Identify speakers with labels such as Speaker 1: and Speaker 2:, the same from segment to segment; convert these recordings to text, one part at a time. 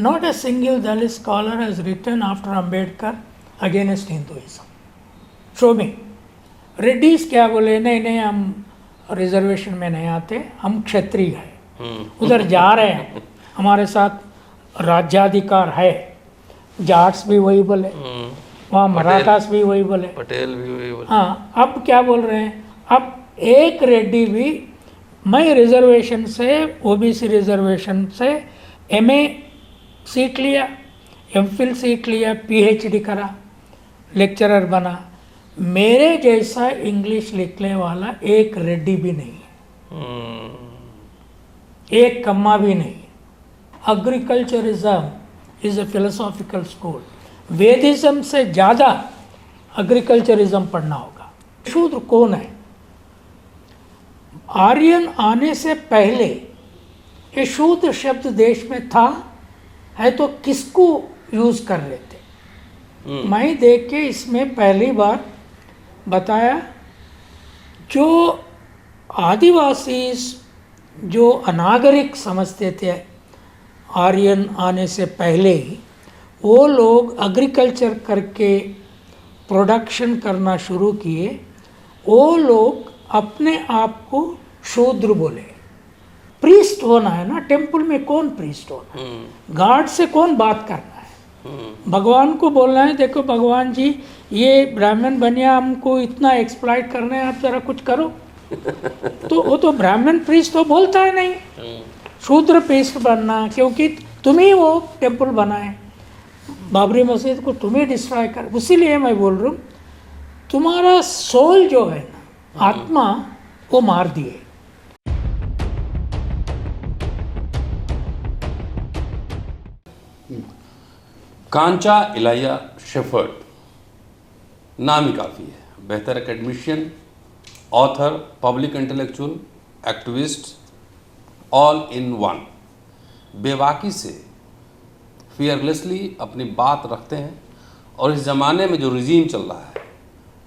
Speaker 1: not a single Dalit scholar has written after Ambedkar against Hinduism. Show me. Reddy's क्या बोले, नहीं नहीं हम रिजर्वेशन में नहीं आते, हम क्षत्रिय हैं, उधर जा रहे हैं, हमारे साथ राज्याधिकार है। जाट्स भी वही बोले, वहाँ मराठास भी वही बोले,
Speaker 2: पटेल भी वही बोले।
Speaker 1: हाँ, अब क्या बोल रहे हैं, अब एक रेड्डी भी, मैं रिजर्वेशन से, ओबीसी रिजर्वेशन से एमए सीट लिया, एमफिल सीट लिया, पीएचडी करा, लेक्चरर बना, मेरे जैसा इंग्लिश लिखने वाला एक रेड्डी भी नहीं है, एक कम्मा भी नहीं है। एग्रीकल्चरिज्म इज अ फिलोसॉफिकल स्कूल, वेदिज्म से ज़्यादा एग्रीकल्चरिज्म पढ़ना होगा। शूद्र कौन है? आर्यन आने से पहले ये शूद्र शब्द देश में था है तो किसको यूज़ कर रहे थे? मैं देख के इसमें पहली बार बताया, जो आदिवासी जो अनागरिक समझते थे आर्यन आने से पहले ही, वो लोग एग्रीकल्चर करके प्रोडक्शन करना शुरू किए, वो लोग अपने आप को शूद्र बोले। प्रीस्ट होना है ना, टेम्पल में कौन प्रीस्ट होना है, गॉड से कौन बात करना है, भगवान को बोलना है, देखो भगवान जी ये ब्राह्मण बनिया, हमको इतना एक्सप्लॉइट करना है, आप जरा कुछ करो। तो वो तो ब्राह्मण प्रीस्ट तो बोलता है नहीं, शूद्र प्रीस्ट बनना, क्योंकि तुम ही वो टेम्पल बनाए, बाबरी मस्जिद को तुम्हें डिस्ट्रॉय कर। इसीलिए मैं बोल रहा हूँ, तुम्हारा सोल जो है ना, आत्मा, वो मार दिए।
Speaker 2: कांचा इलाइया शेफर्ड, नाम ही काफ़ी है। बेहतर academician, author, public intellectual, activist, all in one. बेबाकी से फियरलेसली अपनी बात रखते हैं, और इस ज़माने में जो रिजीम चल रहा है,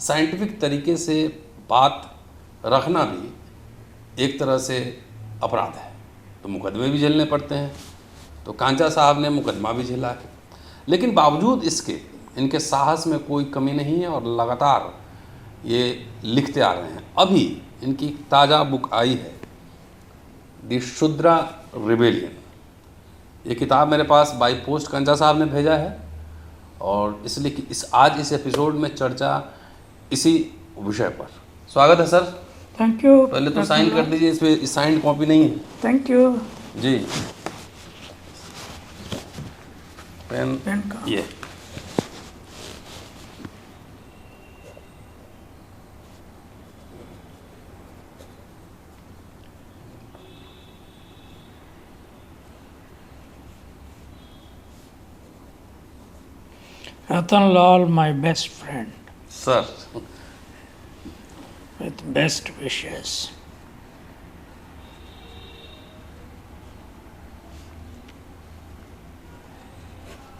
Speaker 2: साइंटिफिक तरीके से बात रखना भी एक तरह से अपराध है, तो मुकदमे भी झेलने पड़ते हैं। तो कांचा साहब ने मुकदमा भी झेला है, लेकिन बावजूद इसके इनके साहस में कोई कमी नहीं है, और लगातार ये लिखते आ रहे हैं। अभी इनकी ताज़ा बुक आई है, द शूद्रा रिबेलियन। ये किताब मेरे पास बाई पोस्ट कांचा साहब ने भेजा है, और इसलिए कि आज इस एपिसोड में चर्चा इसी विषय पर। स्वागत है सर।
Speaker 1: Thank you.
Speaker 2: पहले तो साइन कर दीजिए, इस पर साइंड कॉपी नहीं है।
Speaker 1: Thank you
Speaker 2: ji. पेन
Speaker 1: का
Speaker 2: ये
Speaker 1: Ratan Lal, my best friend,
Speaker 2: sir.
Speaker 1: with best wishes.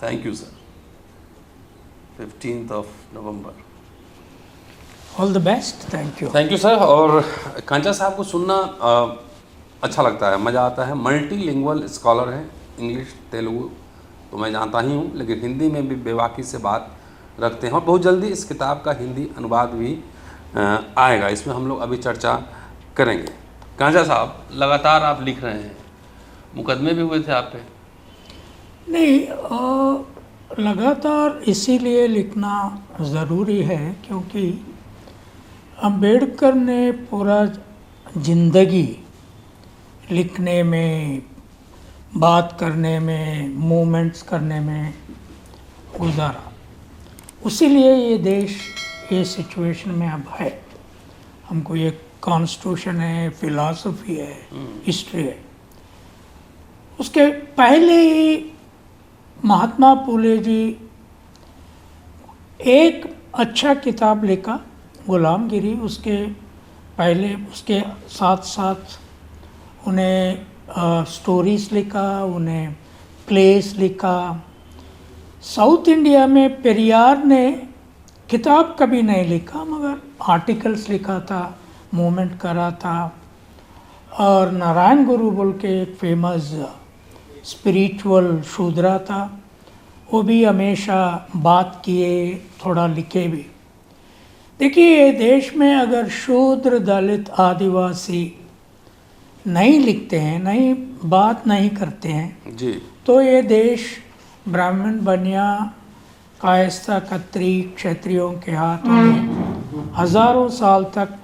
Speaker 2: Thank you sir. 15 November.
Speaker 1: All the best. Thank you.
Speaker 2: Thank you sir. और कांचा साहब को सुनना अच्छा लगता है, मज़ा आता है। मल्टीलिंगुअल स्कॉलर हैं, इंग्लिश तेलुगु तो मैं जानता ही हूँ, लेकिन हिंदी में भी बेबाकी से बात रखते हैं, और बहुत जल्दी इस किताब का हिंदी अनुवाद भी आएगा, इसमें हम लोग अभी चर्चा करेंगे। कांचा साहब, लगातार आप लिख रहे हैं, मुकदमे भी हुए थे आप पे?
Speaker 1: नहीं, लगातार इसीलिए लिखना ज़रूरी है क्योंकि अम्बेडकर ने पूरा ज़िंदगी लिखने में, बात करने में, मूवमेंट्स करने में गुजारा। उसीलिए ये देश ये सिचुएशन में अब है। हमको ये कॉन्स्टिट्यूशन है, फिलॉसफी है, हिस्ट्री है। उसके पहले ही महात्मा फुले जी एक अच्छा किताब लिखा, गुलामगिरी। उसके पहले उसके साथ साथ उन्हें स्टोरीज लिखा, उन्हें प्लेस लिखा। साउथ इंडिया में पेरियार ने किताब कभी नहीं लिखा, मगर आर्टिकल्स लिखा था, मूवमेंट करा था। और नारायण गुरु बोल के एक फेमस स्पिरिचुअल शूद्रा था, वो भी हमेशा बात किए, थोड़ा लिखे भी। देखिए देश में अगर शूद्र, दलित, आदिवासी नहीं लिखते हैं, नहीं बात नहीं करते हैं
Speaker 2: जी,
Speaker 1: तो ये देश ब्राह्मण, बनिया, कायस्था, खत्री, क्षत्रियों के हाथों में हजारों साल तक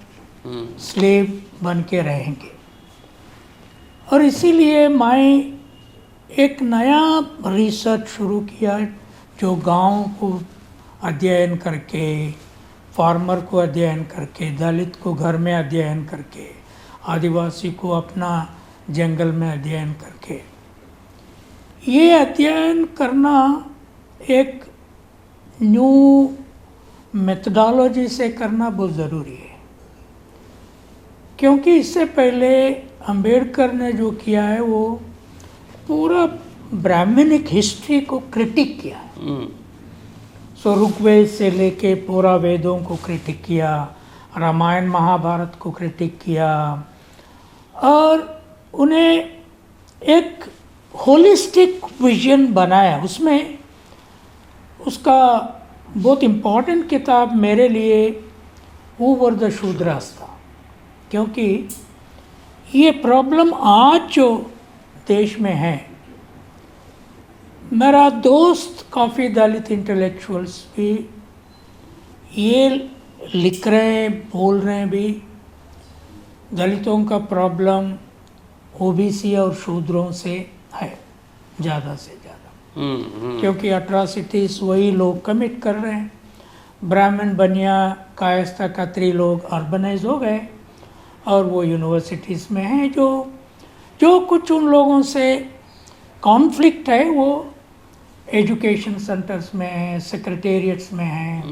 Speaker 1: स्लेव बन के रहेंगे। और इसीलिए मैं एक नया रिसर्च शुरू किया जो गांव को अध्ययन करके, फार्मर को अध्ययन करके, दलित को घर में अध्ययन करके, आदिवासी को अपना जंगल में अध्ययन करके, ये अध्ययन करना एक न्यू मेथडोलॉजी से करना बहुत ज़रूरी है। क्योंकि इससे पहले अंबेडकर ने जो किया है वो पूरा ब्राह्मणिक हिस्ट्री को क्रिटिक किया है। सो ऋग्वेद से लेके पूरा वेदों को क्रिटिक किया, रामायण महाभारत को क्रिटिक किया, और उन्हें एक होलिस्टिक विजन बनाया। उसमें उसका बहुत इम्पोर्टेंट किताब मेरे लिए हू वर द शूद्रास था, क्योंकि ये प्रॉब्लम आज जो देश में है, मेरा दोस्त काफ़ी दलित इंटेलेक्चुअल्स भी ये लिख रहे हैं, बोल रहे हैं भी, दलितों का प्रॉब्लम ओबीसी और शूद्रों से है ज़्यादा से ज़्यादा, क्योंकि अट्रॉसिटीज़ वही लोग कमिट कर रहे हैं। ब्राह्मण, बनिया, कायस्था, खत्री लोग अर्बनाइज हो गए और वो यूनिवर्सिटीज़ में हैं। जो कुछ उन लोगों से कॉन्फ्लिक्ट है वो एजुकेशन सेंटर्स में है, सेक्रेटेरिएट्स में है,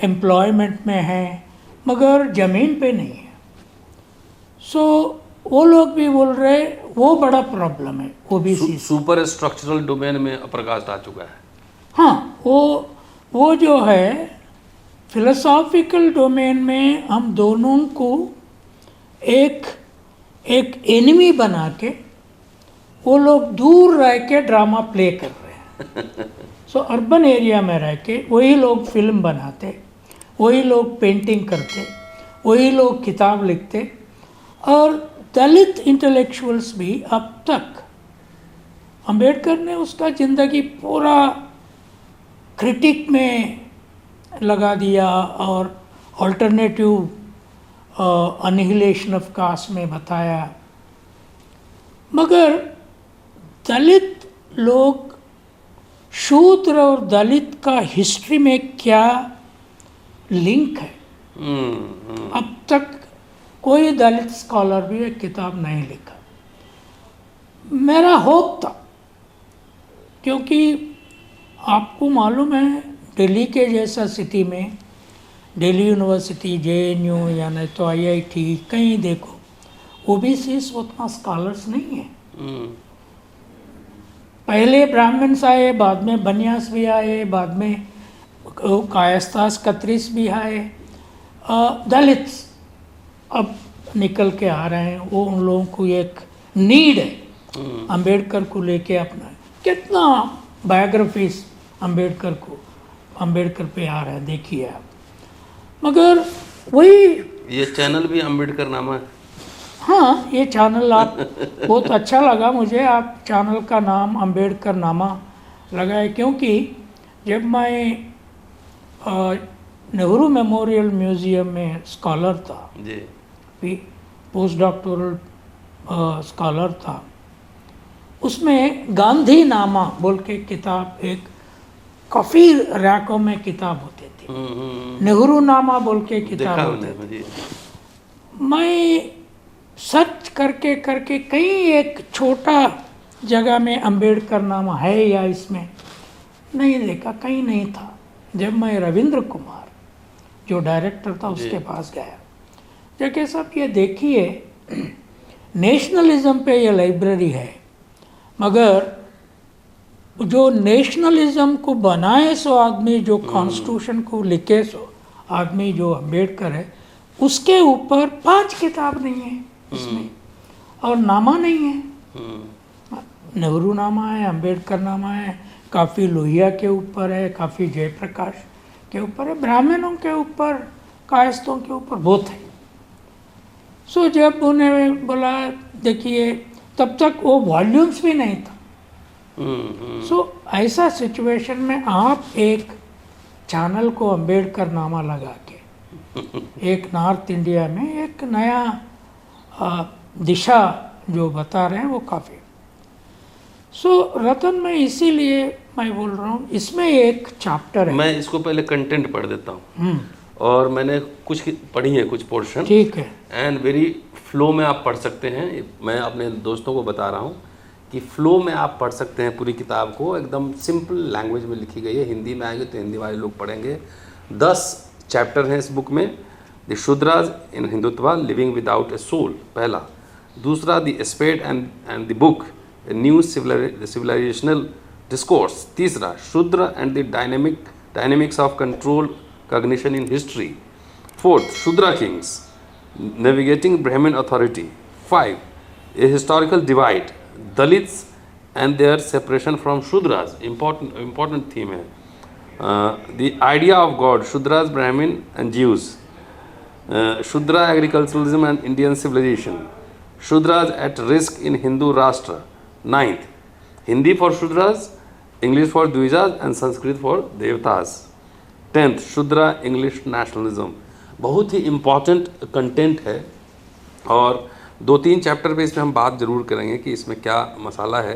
Speaker 1: एम्प्लॉयमेंट में है, मगर ज़मीन पे नहीं है। सो वो लोग भी बोल रहे वो बड़ा प्रॉब्लम है ओबीसी।
Speaker 2: सुपर स्ट्रक्चरल डोमेन में प्रकाश आ चुका है।
Speaker 1: हाँ, वो जो है फिलोसॉफिकल डोमेन में हम दोनों को एक एनिमी बना के वो लोग दूर रह के ड्रामा प्ले कर रहे हैं। सो अर्बन एरिया में रह के वही लोग फिल्म बनाते, वही लोग पेंटिंग करते, वही लोग किताब लिखते, और दलित इंटेलेक्चुअल्स भी अब तक, अंबेडकर ने उसका ज़िंदगी पूरा क्रिटिक में लगा दिया और अल्टरनेटिव अनिहिलेशन ऑफ कास्ट में बताया, मगर दलित लोग, शूद्र और दलित का हिस्ट्री में क्या लिंक है, अब तक कोई दलित स्कॉलर भी एक किताब नहीं लिखा। मेरा होप था, क्योंकि आपको मालूम है दिल्ली के जैसा सिटी में, दिल्ली यूनिवर्सिटी, जेएनयू या नहीं तो आईआईटी, कहीं देखो ओबीसी उतना स्कॉलर्स नहीं है। पहले ब्राह्मण्स आए, बाद में बनियास भी आए, बाद में कायस्थास, खत्रीस भी आए, दलित अब निकल के आ रहे हैं। वो उन लोगों को एक नीड है अंबेडकर को लेके अपना। कितना बायोग्राफीज अंबेडकर पे आ रहा है, देखिए आप। मगर वही
Speaker 2: ये चैनल भी अंबेडकर नामा है।
Speaker 1: हाँ, ये चैनल आप बहुत अच्छा लगा मुझे, आप चैनल का नाम अंबेडकर नामा लगाए, क्योंकि जब मैं नेहरू मेमोरियल म्यूज़ियम में स्कॉलर था जी, पोस्ट डॉक्टोरल स्कॉलर था, उसमें गांधी नामा बोल के किताब, एक काफ़ी रैकों में किताब होती थी, नेहरू नामा बोल के किताब होती थी। मैं सर्च करके कहीं एक छोटा जगह में अंबेडकर नामा है या इसमें नहीं देखा, कहीं नहीं था। जब मैं रविंद्र कुमार जो डायरेक्टर था उसके पास गया, जबकि साहब ये देखिए नेशनलिज्म पे ये लाइब्रेरी है, मगर जो नेशनलिज्म को बनाए सो आदमी, जो कॉन्स्टिट्यूशन को लिखे सो आदमी जो अंबेडकर है, उसके ऊपर 5 किताब नहीं है इसमें, और नामा नहीं है। नेहरू नामा है, अंबेडकर नामा है, काफ़ी लोहिया के ऊपर है, काफ़ी जयप्रकाश के ऊपर है, ब्राह्मणों के ऊपर, कायस्थों के ऊपर बहुत है। सो जब उन्हें बोला, देखिए तब तक वो वॉल्यूम्स भी नहीं था। सो ऐसा सिचुएशन में आप एक चैनल को अंबेडकर नामा लगा के एक नॉर्थ इंडिया में एक नया दिशा जो बता रहे हैं वो काफ़ी। सो रतन, मैं इसीलिए मैं बोल रहा हूँ, इसमें एक चैप्टर है।
Speaker 2: मैं इसको पहले कंटेंट पढ़ देता हूँ और मैंने कुछ पढ़ी है, कुछ पोर्शन,
Speaker 1: ठीक है,
Speaker 2: एंड वेरी फ्लो में आप पढ़ सकते हैं। मैं अपने दोस्तों को बता रहा हूँ कि फ्लो में आप पढ़ सकते हैं पूरी किताब को, एकदम सिंपल लैंग्वेज में लिखी गई है। हिंदी में आएंगे तो हिंदी वाले लोग पढ़ेंगे। 10 चैप्टर हैं इस बुक में। The Shudras in Hindutva, living without a soul, पहला। दूसरा, the spade and the book, a new civilizational discourse. तीसरा, Shudra and the dynamics of control cognition in history. Fourth, Shudra Kings, navigating Brahmin authority. 5, a historical divide, Dalits and their separation from Shudras, important theme hai. The idea of God, Shudras, Brahmin and Jews. Shudra agriculturalism and Indian civilization. Shudras at risk in Hindu Rashtra. 9th, Hindi for Shudras, English for Dvijas and Sanskrit for Devtas. 10th, Shudra English nationalism. बहुत ही important content है और 2-3 chapter पे इसमें हम बात ज़रूर करेंगे कि इसमें क्या मसाला है।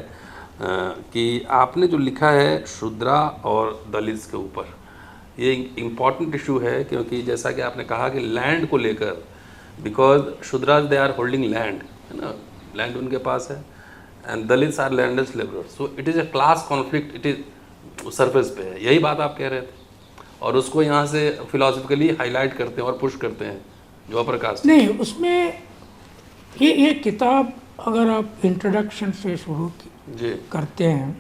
Speaker 2: कि आपने जो लिखा है शूद्रा और दलित्स के ऊपर, ये इम्पॉर्टेंट इशू है, क्योंकि जैसा कि आपने कहा कि लैंड को लेकर, because Shudras they are holding land, है ना, लैंड उनके पास है, and Dalits are landless labourers. So it is a class conflict, it is surface पे है। यही बात आप कह रहे थे और उसको यहाँ से फिलोसफिकली हाईलाइट करते हैं और पुश करते हैं जो प्रकाश।
Speaker 1: नहीं, उसमें ये किताब अगर आप इंट्रोडक्शन से शुरू करते हैं,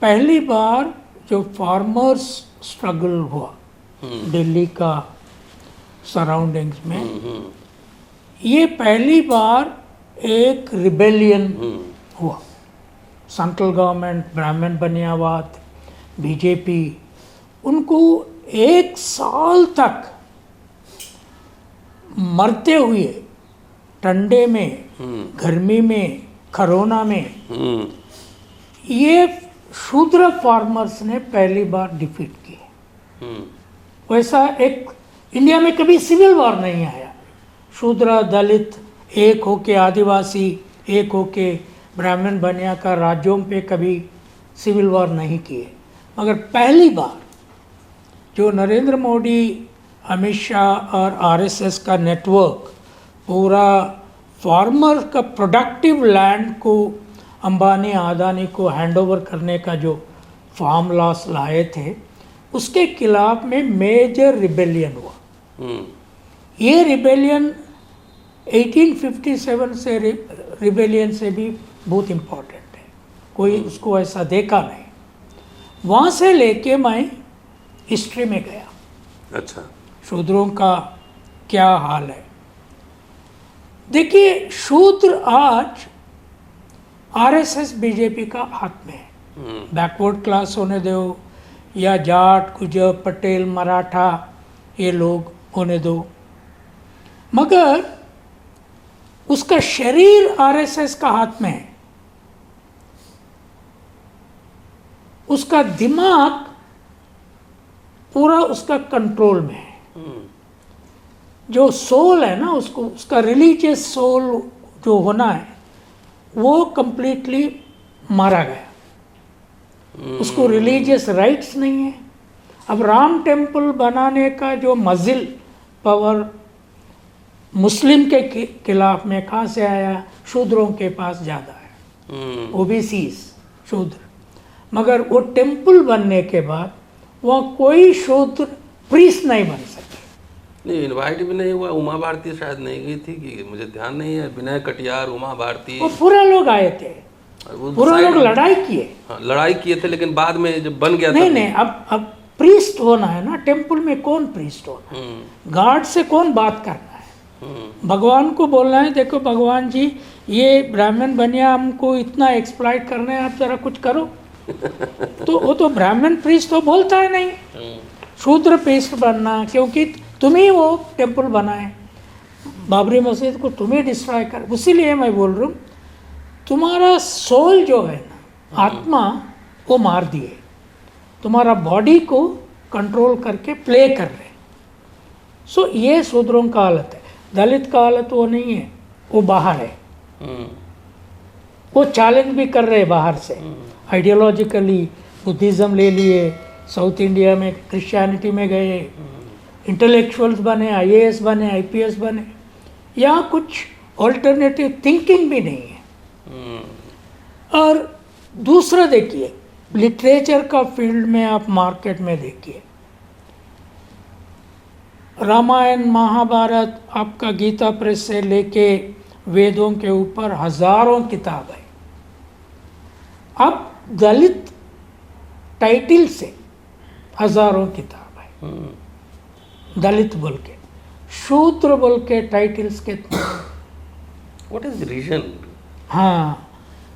Speaker 1: पहली बार जो फार्मर्स स्ट्रगल हुआ दिल्ली का सराउंडिंग्स में, ये पहली बार एक रिबेलियन हुआ। सेंट्रल गवर्नमेंट, ब्राह्मण बनियावाद, बीजेपी, उनको 1 साल तक मरते हुए ठंडे में, गर्मी में, कोरोना में, ये शूद्र फार्मर्स ने पहली बार डिफीट किए। वैसा एक इंडिया में कभी सिविल वॉर नहीं आया। शूद्र दलित एक होके, आदिवासी एक होके, ब्राह्मण बनिया का राज्यों पे कभी सिविल वॉर नहीं किए। मगर पहली बार जो नरेंद्र मोदी, अमित शाह और आरएसएस का नेटवर्क पूरा फार्मर का प्रोडक्टिव लैंड को अंबानी अदानी को हैंडओवर करने का जो फार्म लॉस लाए थे, उसके खिलाफ में मेजर रिबेलियन हुआ। ये रिबेलियन 1857 से रिबेलियन से भी बहुत इम्पोर्टेंट है, कोई उसको ऐसा देखा नहीं। वहाँ से लेके मैं हिस्ट्री में गया।
Speaker 2: अच्छा,
Speaker 1: शूद्रों का क्या हाल है। देखिए, शूद्र आज आरएसएस बीजेपी का हाथ में है। बैकवर्ड क्लास होने दो या जाट, गुजर, पटेल, मराठा, ये लोग होने दो, मगर उसका शरीर आरएसएस का हाथ में है। उसका दिमाग पूरा उसका कंट्रोल में है। जो सोल है ना, उसको, उसका रिलीजियस सोल जो होना है, वो कंप्लीटली मारा गया। उसको रिलीजियस राइट्स नहीं है। अब राम टेम्पल बनाने का जो मजिल पावर मुस्लिम के खिलाफ में कहाँ से आया? शूद्रों के पास ज़्यादा है, ओबीसीज शूद्र। मगर वो टेम्पल बनने के बाद वहाँ कोई शूद्र प्रीस्ट नहीं बन सके।
Speaker 2: नहीं, इनवाइट भी नहीं हुआ। उमा भारती शायद नहीं गई थी कि मुझे ध्यान नहीं है। विनय कटियार, उमा भारती,
Speaker 1: वो पूरा लोग आए थे, पूरा लोग लड़ाई किए।
Speaker 2: हाँ, लड़ाई किए थे, लेकिन बाद में जब बन गया
Speaker 1: नहीं नहीं, अब प्रीस्ट होना है ना टेम्पल में, कौन प्रीस्ट होना है? गॉड से कौन बात करना है? भगवान को बोलना है, देखो भगवान जी ये ब्राह्मण बनिया हमको इतना एक्सप्लॉइट करना है, आप जरा कुछ करो। तो वो तो ब्राह्मण प्रीस्ट तो बोलता है नहीं, शूद्र प्रीस्ट बनना, क्योंकि तुम ही वो टेम्पल बनाए, बाबरी मस्जिद को तुम ही डिस्ट्रॉय कर। इसीलिए मैं बोल रहा हूँ तुम्हारा सोल जो है ना, आत्मा, वो मार दिए, तुम्हारा बॉडी को कंट्रोल करके प्ले कर रहे। सो ये शूद्रों का हालत है। दलित का हालत वो नहीं है, वो बाहर है, वो चैलेंज भी कर रहे बाहर से। आइडियोलॉजिकली बुद्धिज़्म ले लिए, साउथ इंडिया में क्रिश्चियनिटी में गए, इंटेलेक्चुअल्स बने, आईएएस बने, आईपीएस बने। यहाँ कुछ ऑल्टरनेटिव थिंकिंग भी नहीं है। और दूसरा देखिए, लिटरेचर का फील्ड में आप मार्केट में देखिए, रामायण महाभारत, आपका गीता प्रेस से लेके वेदों के ऊपर हजारों किताब है। अब दलित टाइटल से हजारों किताब है, दलित बोल के, शूद्र बोल के टाइटल्स कितने।
Speaker 2: What is reason?
Speaker 1: हाँ,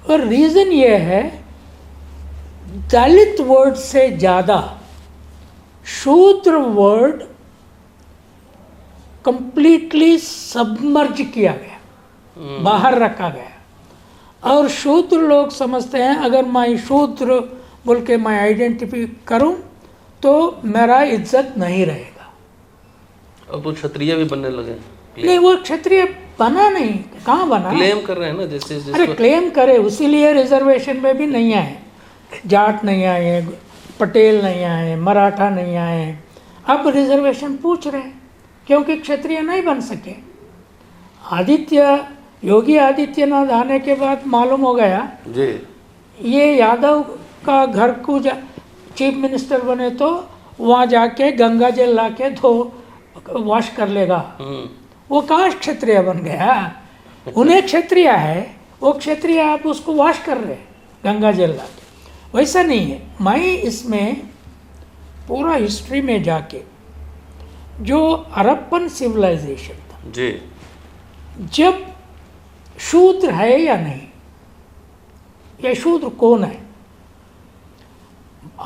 Speaker 1: और रीज़न ये है, दलित वर्ड से ज़्यादा शूद्र वर्ड कंप्लीटली सबमर्ज किया गया, बाहर रखा गया। और शूद्र लोग समझते हैं अगर मैं शूद्र बोल के मैं आइडेंटिफाई करूं तो मेरा इज्जत नहीं रहेगा।
Speaker 2: अब तो क्षत्रिय भी बनने लगे।
Speaker 1: नहीं, वो क्षत्रिय बना नहीं, कहाँ बना,
Speaker 2: क्लेम कर रहे हैं ना, जैसे
Speaker 1: अरे क्लेम करे, उसीलिए रिजर्वेशन में भी नहीं आए, जाट नहीं आए, पटेल नहीं आए, मराठा नहीं आए। अब रिजर्वेशन पूछ रहे हैं क्योंकि क्षत्रिय नहीं बन सके। योगी आदित्यनाथ आने के बाद मालूम हो गया
Speaker 2: जी,
Speaker 1: ये यादव का घर को चीफ मिनिस्टर बने तो वहाँ जाके गंगा जल ला के वॉश कर लेगा। वो कहाँ क्षत्रिय बन गया? उन्हें क्षत्रिय है, वो क्षत्रिय, आप उसको वॉश कर रहे गंगा जल ला के। वैसा नहीं है। मैं इसमें पूरा हिस्ट्री में जाके, जो हड़प्पन सिविलाइजेशन था
Speaker 2: जी,
Speaker 1: जब शूद्र है या नहीं, ये शूद्र कौन है,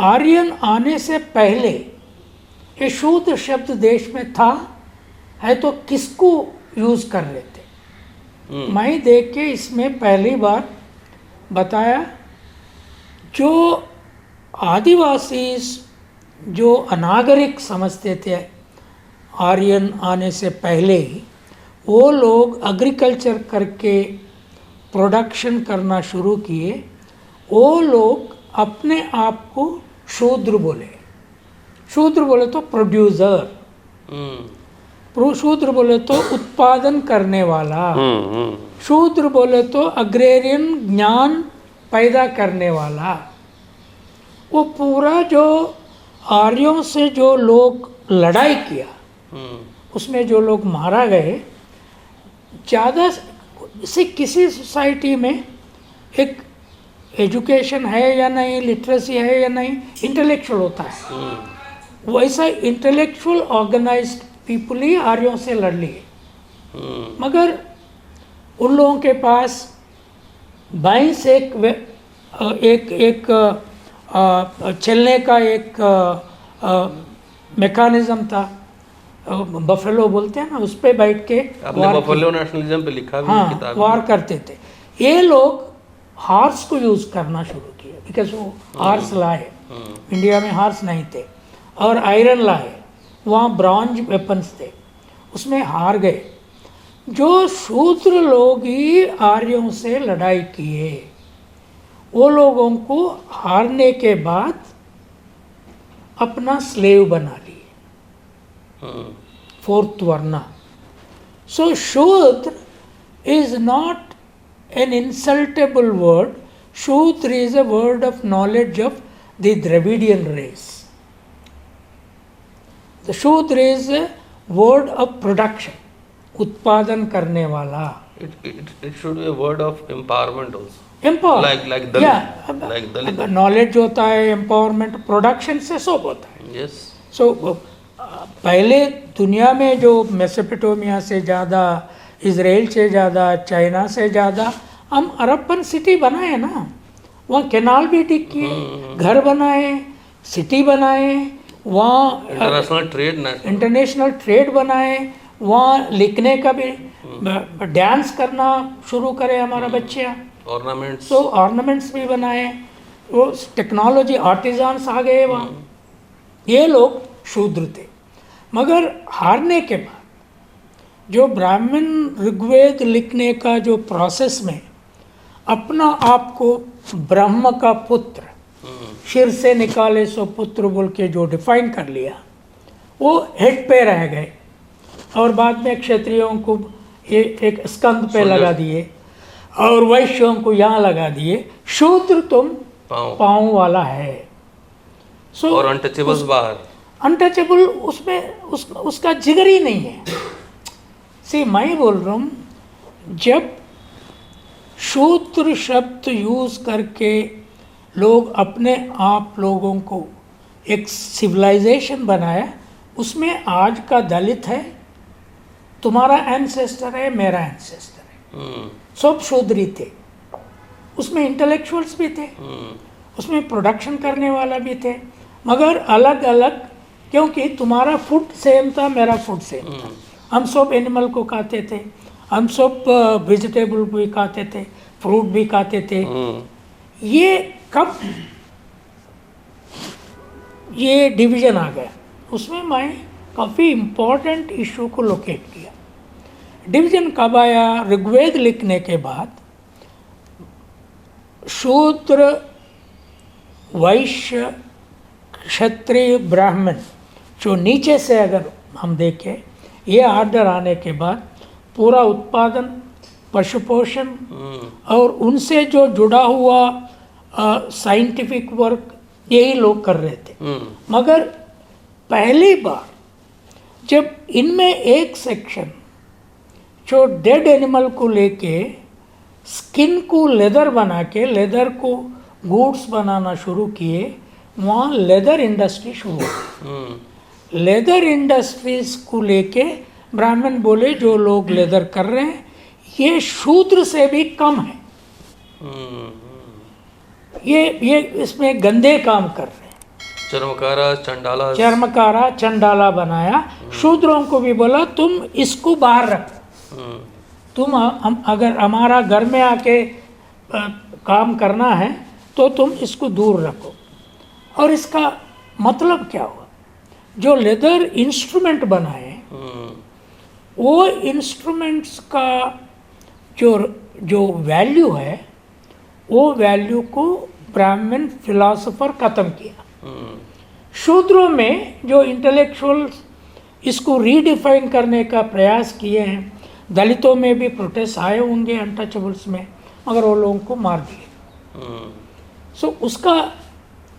Speaker 1: आर्यन आने से पहले ये शूद्र शब्द देश में था है तो किसको यूज कर रहे थे? मैं देख के इसमें पहली बार बताया, जो आदिवासी जो अनागरिक समझते थे आर्यन आने से पहले ही, वो लोग एग्रीकल्चर करके प्रोडक्शन करना शुरू किए। वो लोग अपने आप को शूद्र बोले। शूद्र बोले तो प्रोड्यूसर, शूद्र बोले तो उत्पादन करने वाला, शूद्र बोले तो अग्रेरियन ज्ञान पैदा करने वाला। वो पूरा जो आर्यों से जो लोग लड़ाई किया, उसमें जो लोग मारा गए, ज़्यादा से किसी सोसाइटी में एक एजुकेशन है या नहीं, लिटरेसी है या नहीं, इंटेलेक्चुअल होता है। वैसा इंटेलेक्चुअल ऑर्गेनाइज्ड पीपल ही आर्यों से लड़ लिए। मगर उन लोगों के पास बाइंस एक चलने का एक मैकेनिज्म था, बफेलो बोलते हैं ना, उस पे बैठ के
Speaker 2: बफेलो नेशनलिज्म पे लिखा भी
Speaker 1: हाँ,
Speaker 2: किताब
Speaker 1: वार करते थे। ये लोग हार्स को यूज करना शुरू किया, बिकॉज वो हार्स लाए, इंडिया में हार्स नहीं थे, और आयरन लाए, वहाँ ब्रॉन्ज वेपन्स थे, उसमें हार गए। जो शूद्र लोग ही आर्यों से लड़ाई किए, वो लोगों को हारने के बाद अपना स्लेव बना लिए, फोर्थ वर्ना। सो शूद्र is not an insultable word. Shudra is a word of knowledge of the Dravidian race. The Shudra is a word of production, उत्पादन करने वाला.
Speaker 2: It should be a word of empowerment also.
Speaker 1: Empower.
Speaker 2: Like Dalit.
Speaker 1: Yeah.
Speaker 2: Like Dalit.
Speaker 1: Knowledge होता है, empowerment, production से सब होता है.
Speaker 2: Yes.
Speaker 1: So पहले दुनिया में जो मेसोपोटामिया से ज़्यादा इजराइल से ज़्यादा, चाइना से ज़्यादा हम अरबन सिटी बनाए ना। वहाँ कैनाल भी ठीक किए, घर बनाए, सिटी बनाए, वहाँ इंटरनेशनल ट्रेड बनाए, वहाँ लिखने का भी, डांस करना शुरू करे हमारा बच्चे,
Speaker 2: ऑर्नामेंट्स,
Speaker 1: तो ऑर्नामेंट्स भी बनाए, वो टेक्नोलॉजी आर्टिजान्स आ गए वहाँ। ये लोग शूद्र थे। मगर हारने के बाद जो ब्राह्मण ऋग्वेद लिखने का जो प्रोसेस में अपना आप को ब्रह्म का पुत्र, शिर से निकाले सो पुत्र बोल के जो डिफाइन कर लिया, वो हेड पे रह गए। और बाद में क्षत्रियों को एक स्कंद पे लगा दिए और वैश्यों को यहाँ लगा दिए। शूद्र तुम पाँव वाला है।
Speaker 2: और अनटचेबल्स बाहर,
Speaker 1: अनटचेबल उसमें उसका जिगर ही नहीं है। सी मैं बोल रहा हूँ, जब शूद्र शब्द यूज करके लोग अपने आप लोगों को एक सिविलाइजेशन बनाया, उसमें आज का दलित है, तुम्हारा एंसेस्टर है, मेरा एंसेस्टर है, सब शूद्री थे। उसमें इंटेलेक्चुअल्स भी थे, उसमें प्रोडक्शन करने वाला भी थे, मगर अलग अलग, क्योंकि तुम्हारा फूड सेम था, मेरा फूड सेम था। हम सब एनिमल को खाते थे, हम सब वेजिटेबल भी खाते थे, फ्रूट भी खाते थे। ये कब ये डिवीज़न आ गया, उसमें मैं काफ़ी इम्पोर्टेंट इशू को लोकेट किया। डिवीज़न कब आया? ऋग्वेद लिखने के बाद शूद्र, वैश्य, क्षत्रिय, ब्राह्मण, जो नीचे से अगर हम देखें, ये आर्डर आने के बाद पूरा उत्पादन, पशुपोषण और उनसे जो जुड़ा हुआ साइंटिफिक वर्क यही लोग कर रहे थे। मगर पहली बार जब इनमें एक सेक्शन जो डेड एनिमल को लेके स्किन को लेदर बना के लेदर को गुड्स बनाना शुरू किए, वहाँ लेदर इंडस्ट्री शुरू हुई। लेदर इंडस्ट्रीज को लेके ब्राह्मण बोले जो लोग लेदर कर रहे हैं ये शूद्र से भी कम है, ये इसमें गंदे काम कर रहे हैं। चर्मकारा चंडाला बनाया। शूद्रों को भी बोला तुम इसको बाहर रखो, तुम अगर हमारा घर में आके काम करना है तो तुम इसको दूर रखो। और इसका मतलब क्या हुआ? जो लेदर इंस्ट्रूमेंट बनाए, वो इंस्ट्रूमेंट्स का जो वैल्यू है, वो वैल्यू को ब्राह्मण फिलॉसफर खत्म किया। शूद्रों में जो इंटेलेक्चुअल इसको रीडिफाइन करने का प्रयास किए हैं, दलितों में भी प्रोटेस्ट आए होंगे अनटचेबल्स में, मगर वो लोगों को मार दिए। सो उसका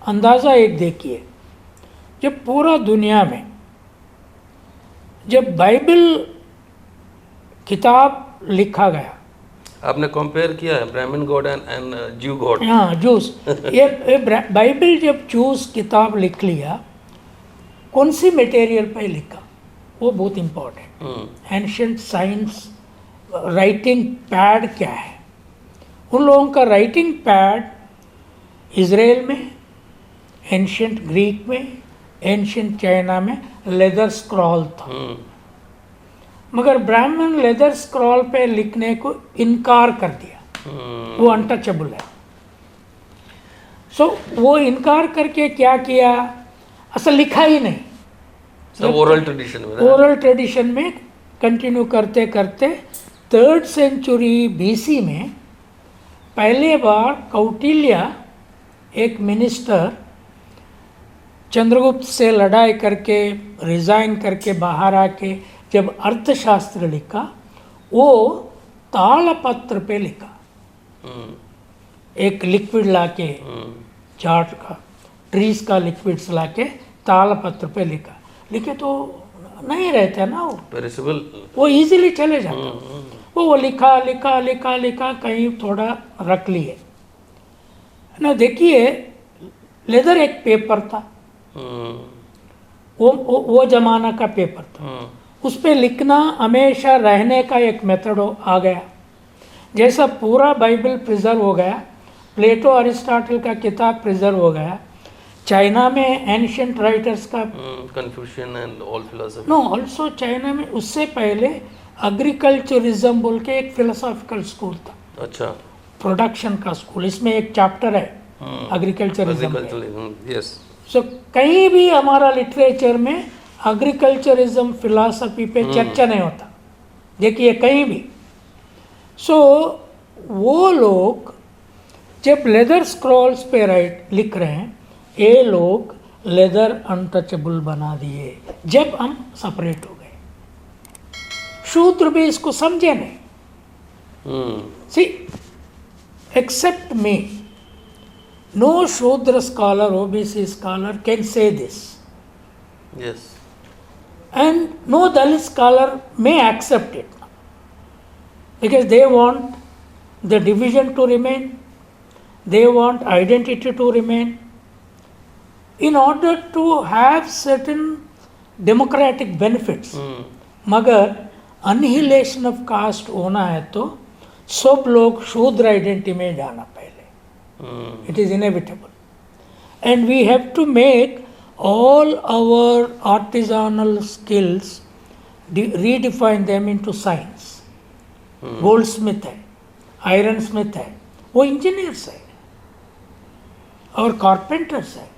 Speaker 1: अंदाज़ा एक देखिए, जब पूरा दुनिया में जब बाइबल किताब लिखा गया,
Speaker 2: आपने कंपेयर किया है ब्राह्मण गॉड एंड ज्यू गॉड?
Speaker 1: हाँ, जूस। ये बाइबल जब जूस किताब लिख लिया, कौन सी मटेरियल पे लिखा, वो बहुत important. Ancient science writing pad क्या है? उन लोगों का राइटिंग पैड इजराइल में, एंशिएंट ग्रीक में, एंशिएंट चाइना में लेदर स्क्रॉल था। मगर ब्राह्मण लेदर स्क्रॉल पे लिखने को इनकार कर दिया, वो अनटचेबल है। सो वो इनकार करके क्या किया, असल लिखा ही नहीं,
Speaker 2: सब ओरल ट्रेडिशन में,
Speaker 1: ओरल ट्रेडिशन में कंटिन्यू करते करते 3rd सेंचुरी BC में पहले बार कौटिल्य एक मिनिस्टर चंद्रगुप्त से लड़ाई करके रिजाइन करके बाहर आके जब अर्थशास्त्र लिखा, वो तालपत्र पे लिखा, एक लिक्विड लाके चार्ट का, ट्रीज का लिक्विड्स लाके तालपत्र पे लिखा। लिखे तो नहीं रहते ना, वो इजीली चले जाता। वो लिखा लिखा लिखा लिखा कहीं थोड़ा रख लिए ना। देखिए लेदर एक पेपर था, वो जमाना का पेपर था, उस पर लिखना हमेशा रहने का एक मेथड आ गया। जैसा पूरा बाइबल प्रिजर्व हो गया, प्लेटो अरिस्टोटल का किताब प्रिजर्व हो गया, चाइना में एंशिएंट राइटर्स का
Speaker 2: Confucian and all philosophy.
Speaker 1: No also China में उससे पहले एग्रीकल्चरिज्म बोल के एक फिलोसॉफिकल स्कूल था,
Speaker 2: अच्छा,
Speaker 1: प्रोडक्शन का स्कूल। इसमें एक चैप्टर है एग्रीकल्चरिज्म।
Speaker 2: यस।
Speaker 1: सो कहीं भी हमारा लिटरेचर में एग्रीकल्चरिज्म फिलॉसफी पे चर्चा नहीं होता, देखिए कहीं भी। सो वो लोग जब लेदर स्क्रॉल्स पे लिख रहे हैं, ये लोग लेदर अनटचेबल बना दिए जब हम सेपरेट हो गए। शूद्र भी इसको समझे नहीं। सी accept me, no Shudra scholar, OBC scholar can say this.
Speaker 2: Yes.
Speaker 1: And no Dalit scholar may accept it. Because they want the division to remain, they want identity to remain. In order to have certain democratic benefits, मगर annihilation of caste होना है तो सब लोग शूद्र identity में जाना पहले। It is inevitable. And we have to make all our artisanal skills, redefine them into science. Goldsmith है, आयरन स्मिथ है, वो इंजीनियर्स है और कारपेंटर्स है।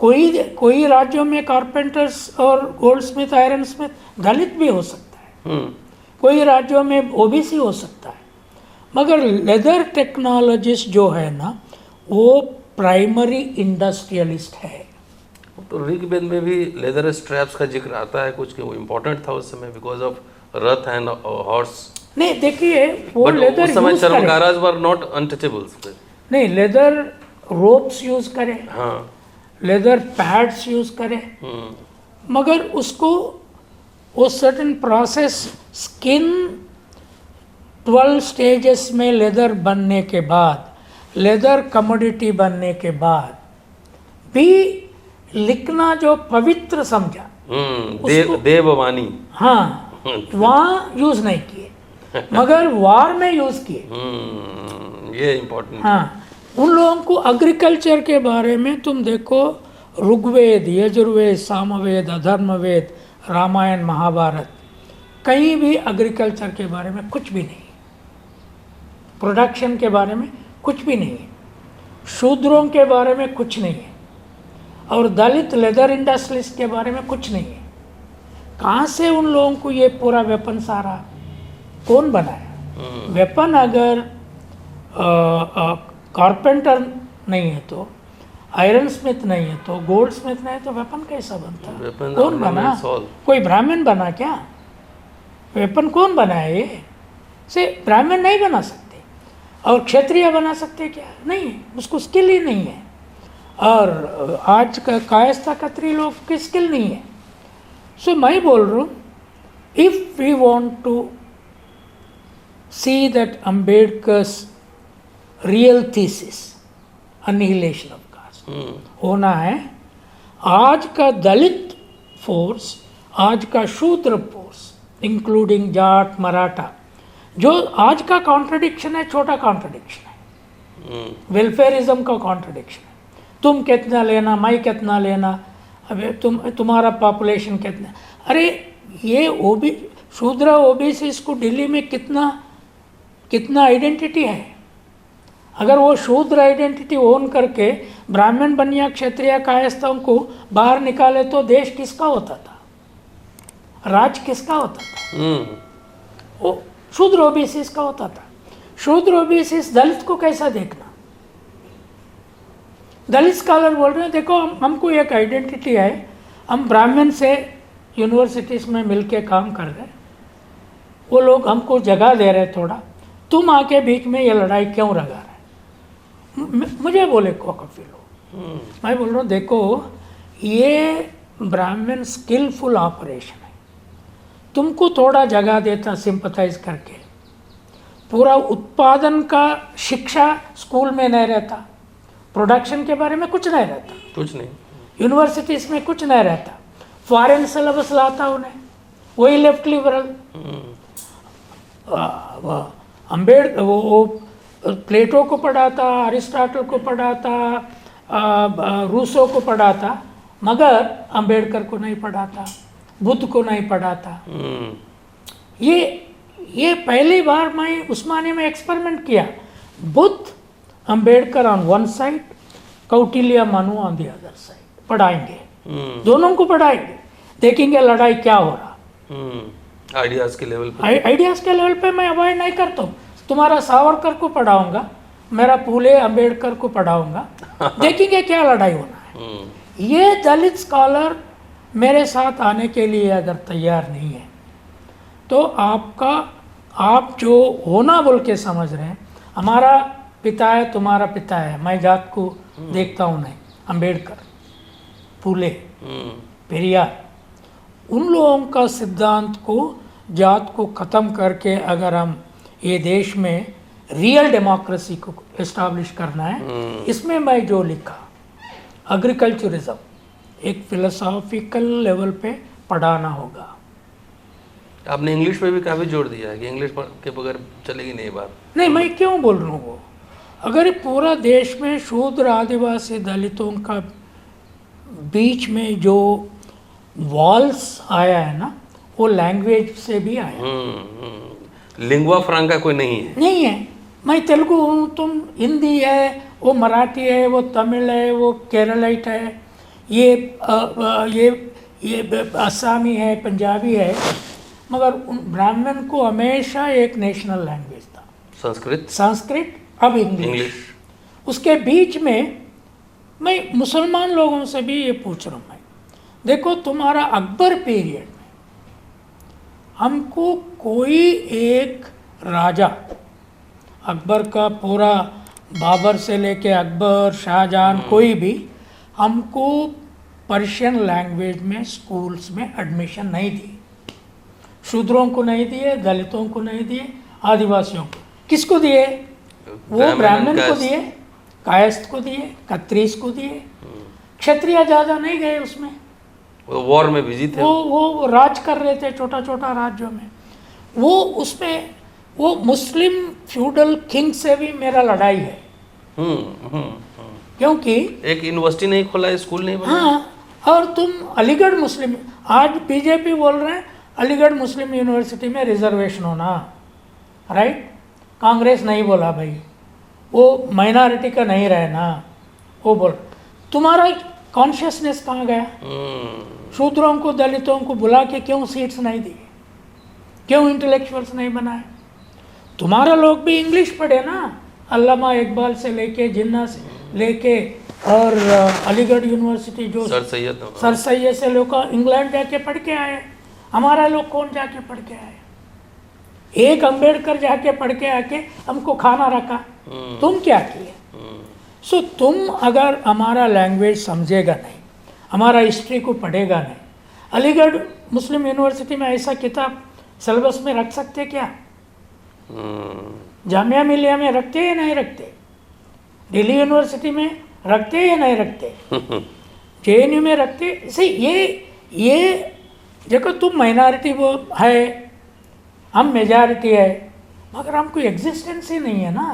Speaker 1: कोई राज्यों में कारपेंटर्स और गोल्डस्मिथ, आयरन स्मिथ दलित भी हो सकता है, कोई राज्यों में ओबीसी हो सकता है। मगर लेदर टेक्नोलॉजिस्ट जो है ना, वो प्राइमरी इंडस्ट्रियलिस्ट है।
Speaker 2: तो ऋग्वेद में भी लेदर स्ट्रैप्स का जिक्र आता है कुछ, कि वो इम्पोर्टेंट था उस समय because of Rath and horse.
Speaker 1: नहीं देखिए, वो लेदर
Speaker 2: उस समय चर्मकाराज वर नॉट अनटचेबल्स। नहीं,
Speaker 1: लेदर रोप्स यूज करे,
Speaker 2: हाँ,
Speaker 1: लेदर पैड्स यूज करे, मगर उसको वो सर्टेन प्रोसेस, स्किन 12 स्टेजेस में लेदर बनने के बाद, लेदर कमोडिटी बनने के बाद भी लिखना जो पवित्र समझा,
Speaker 2: देववाणी,
Speaker 1: हाँ, वहाँ यूज नहीं किए, मगर वार में यूज किए।
Speaker 2: ये इम्पोर्टेंट।
Speaker 1: हाँ, उन लोगों को एग्रीकल्चर के बारे में तुम देखो, ऋग्वेद, यजुर्वेद, सामवेद, अधर्मवेद, रामायण, महाभारत, कहीं भी एग्रीकल्चर के बारे में कुछ भी नहीं, प्रोडक्शन के बारे में कुछ भी नहीं है, शूद्रों के बारे में कुछ नहीं है, और दलित लेदर इंडस्ट्रीज के बारे में कुछ नहीं है। कहाँ से उन लोगों को ये पूरा वेपन सारा कौन बनाया? वेपन अगर कारपेंटर नहीं है तो, आयरन स्मिथ नहीं है तो, गोल्ड स्मिथ नहीं है तो वेपन कैसा बनता? कौन बना? कोई ब्राह्मण बना क्या? वेपन कौन बनाया? ये से ब्राह्मण नहीं बना सकते, और क्षत्रिय बना सकते क्या? नहीं, उसको स्किल ही नहीं है। और आज का कायस्था खत्री लोग की स्किल नहीं है। सो मैं बोल रहा हूँ, if we want to see that Ambedkar's real thesis, annihilation of caste होना है, आज का दलित फोर्स, आज का शूद्र फोर्स, इंक्लूडिंग जाट, मराठा, जो आज का कॉन्ट्रडिक्शन है, छोटा कॉन्ट्रडिक्शन है, वेलफेयरिज्म का कॉन्ट्रडिक्शन है। तुम कितना लेना, मैं कितना लेना, अबे तुम्हारा पॉपुलेशन कितना। अरे ये शूद्र ओबीसी को दिल्ली में कितना आइडेंटिटी है। अगर वो शूद्र आइडेंटिटी ओन करके ब्राह्मण, बनिया, क्षत्रिय, कायस्थों को बाहर निकाले तो देश किसका होता था? राज किसका होता था? वो शूद्र ओबीसी का होता था। शूद्र ओबीसी दलित को कैसा देखना? दलित स्कॉलर बोल रहे हैं, देखो हमको एक आइडेंटिटी है, हम ब्राह्मण से यूनिवर्सिटीज़ में मिलके काम कर रहे हैं, वो लोग हमको जगह दे रहे थोड़ा, तुम आके बीच में ये लड़ाई क्यों लगा रहे? मुझे बोले कॉकफी लोग, मैं बोल रहा हूँ देखो ये ब्राह्मण स्किलफुल ऑपरेशन है, तुमको थोड़ा जगह देता सिंपथाइज करके, पूरा उत्पादन का शिक्षा स्कूल में नहीं रहता, प्रोडक्शन के बारे में कुछ नहीं रहता,
Speaker 2: कुछ नहीं,
Speaker 1: यूनिवर्सिटीज़ में कुछ नहीं रहता, फॉरेन सिलेबस लाता उन्हें, वही लेफ्ट लिबरल। अम्बेडकर वो प्लेटो को पढ़ा था, अरिस्टोटल को पढ़ा था, रूसो को पढ़ा था, मगर अम्बेडकर को नहीं पढ़ा था, बुद्ध को नहीं पढ़ा था। ये पहली बार मैं उस्मानिया में एक्सपेरिमेंट किया। Buddha, Ambedkar on one side, Kautilya Manu on the other side पढ़ाएंगे, दोनों को पढ़ाएंगे, देखेंगे लड़ाई क्या हो रहा।
Speaker 2: आइडियाज के लेवल पे,
Speaker 1: आइडियाज के लेवल पे मैं अवॉइड नहीं करता हूँ। तुम्हारा सावरकर को पढ़ाऊंगा, मेरा फूले अम्बेडकर को पढ़ाऊंगा, देखेंगे क्या लड़ाई होना है। ये दलित स्कॉलर मेरे साथ आने के लिए अगर तैयार नहीं है तो आप जो होना बोल के समझ रहे हैं, हमारा पिता है, तुम्हारा पिता है, मैं जात को देखता हूँ नहीं। अम्बेडकर, फूले, पेरियार, उन लोगों का सिद्धांत को, जात को ख़त्म करके अगर हम ये देश में रियल डेमोक्रेसी को इस्टाब्लिश करना है, इसमें मैं जो लिखा एग्रीकल्चरिज्म एक फिलोसॉफिकल लेवल पे पढ़ाना होगा।
Speaker 2: आपने इंग्लिश पे भी काफ़ी जोर दिया है कि इंग्लिश के बगैर चलेगी नहीं बात।
Speaker 1: नहीं, मैं क्यों बोल रहा हूँ वो, अगर पूरा देश में शूद्र, आदिवासी, दलितों का बीच में जो वॉल्स आया है ना, वो लैंग्वेज से भी आया।
Speaker 2: लिंगुआ फ्रांका कोई नहीं है।
Speaker 1: मैं तेलुगु हूँ, तुम हिंदी है, वो मराठी है, वो तमिल है, वो केरलाइट है, ये असमी है, पंजाबी है, मगर उन ब्राह्मण को हमेशा एक नेशनल लैंग्वेज था संस्कृत, अब इंग्लिश। उसके बीच में मैं मुसलमान लोगों से भी ये पूछ रहा हूँ, मैं देखो तुम्हारा अकबर पीरियड में हमको कोई एक राजा, अकबर का पूरा, बाबर से लेके अकबर, शाहजहां, कोई भी हमको पर्शियन लैंग्वेज में स्कूल्स में एडमिशन नहीं दी। शूद्रों को नहीं दिए, दलितों को नहीं दिए, आदिवासियों को किसको दिए? वो ब्राह्मण को दिए, कायस्थ को दिए, खत्रीस को दिए। क्षत्रिय ज़्यादा नहीं गए उसमें,
Speaker 2: वो वॉर में बिजी थे,
Speaker 1: वो राज कर रहे थे छोटा छोटा राज्यों में। वो उसमें वो मुस्लिम फ्यूडल किंग से भी मेरा लड़ाई है। क्योंकि
Speaker 2: एक यूनिवर्सिटी नहीं खोला, स्कूल नहीं बना।
Speaker 1: हाँ, और तुम अलीगढ़ मुस्लिम, आज बीजेपी बोल रहे हैं अलीगढ़ मुस्लिम यूनिवर्सिटी में रिजर्वेशन होना, राइट? कांग्रेस नहीं बोला भाई, वो माइनॉरिटी का नहीं रहना, वो बोल। तुम्हारा कॉन्शियसनेस कहाँ गया? शूद्रों को, दलितों को बुला के क्यों सीट्स नहीं दी? क्यों इंटेलेक्चुअल्स नहीं बनाए? तुम्हारा लोग भी इंग्लिश पढ़े ना, अल्लामा इकबाल से लेके, जिन्ना से लेके, और अलीगढ़ यूनिवर्सिटी जो सर सैयद से लोग इंग्लैंड जाके पढ़ के आए। हमारा लोग कौन जाके पढ़ के आए? एक अम्बेडकर जाके पढ़ के आके हमको खाना रखा, तुम क्या किए? सो तुम अगर हमारा लैंग्वेज समझेगा नहीं, हमारा हिस्ट्री को पढ़ेगा नहीं, अलीगढ़ मुस्लिम यूनिवर्सिटी में ऐसा किताब सिलेबस में रख सकते क्या? जामिया मिलिया में रखते या नहीं रखते? दिल्ली यूनिवर्सिटी में रखते या नहीं रखते? JNU में रखते? इसे ये देखो, तुम माइनॉरिटी वो है, हम मेजॉरिटी है, मगर हमको एग्जिस्टेंस ही नहीं है ना।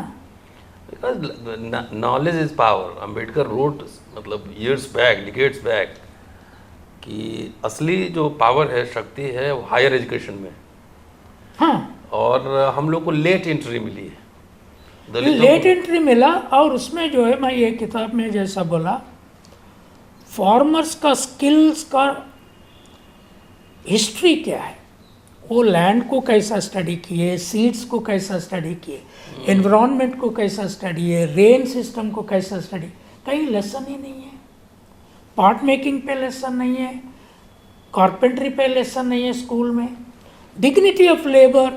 Speaker 2: Because knowledge is power. Ambedkar wrote, मतलब ईयर्स बैक, डिकेड्स बैक, कि असली जो पावर है, शक्ति है, वो हायर एजुकेशन में।
Speaker 1: हाँ,
Speaker 2: और हम लोग को लेट एंट्री मिली है,
Speaker 1: लेट एंट्री मिला। और उसमें जो है, मैं ये किताब में जैसा बोला, फार्मर्स का स्किल्स का हिस्ट्री क्या है, वो लैंड को कैसा स्टडी किए, सीड्स को कैसा स्टडी किए, एनवायरनमेंट को कैसा स्टडी है, रेन सिस्टम को कैसा स्टडी, कहीं लेसन ही नहीं है। पार्ट मेकिंग पे लेसन नहीं है, कारपेंट्री पे लेसन नहीं है स्कूल में, dignity of labour,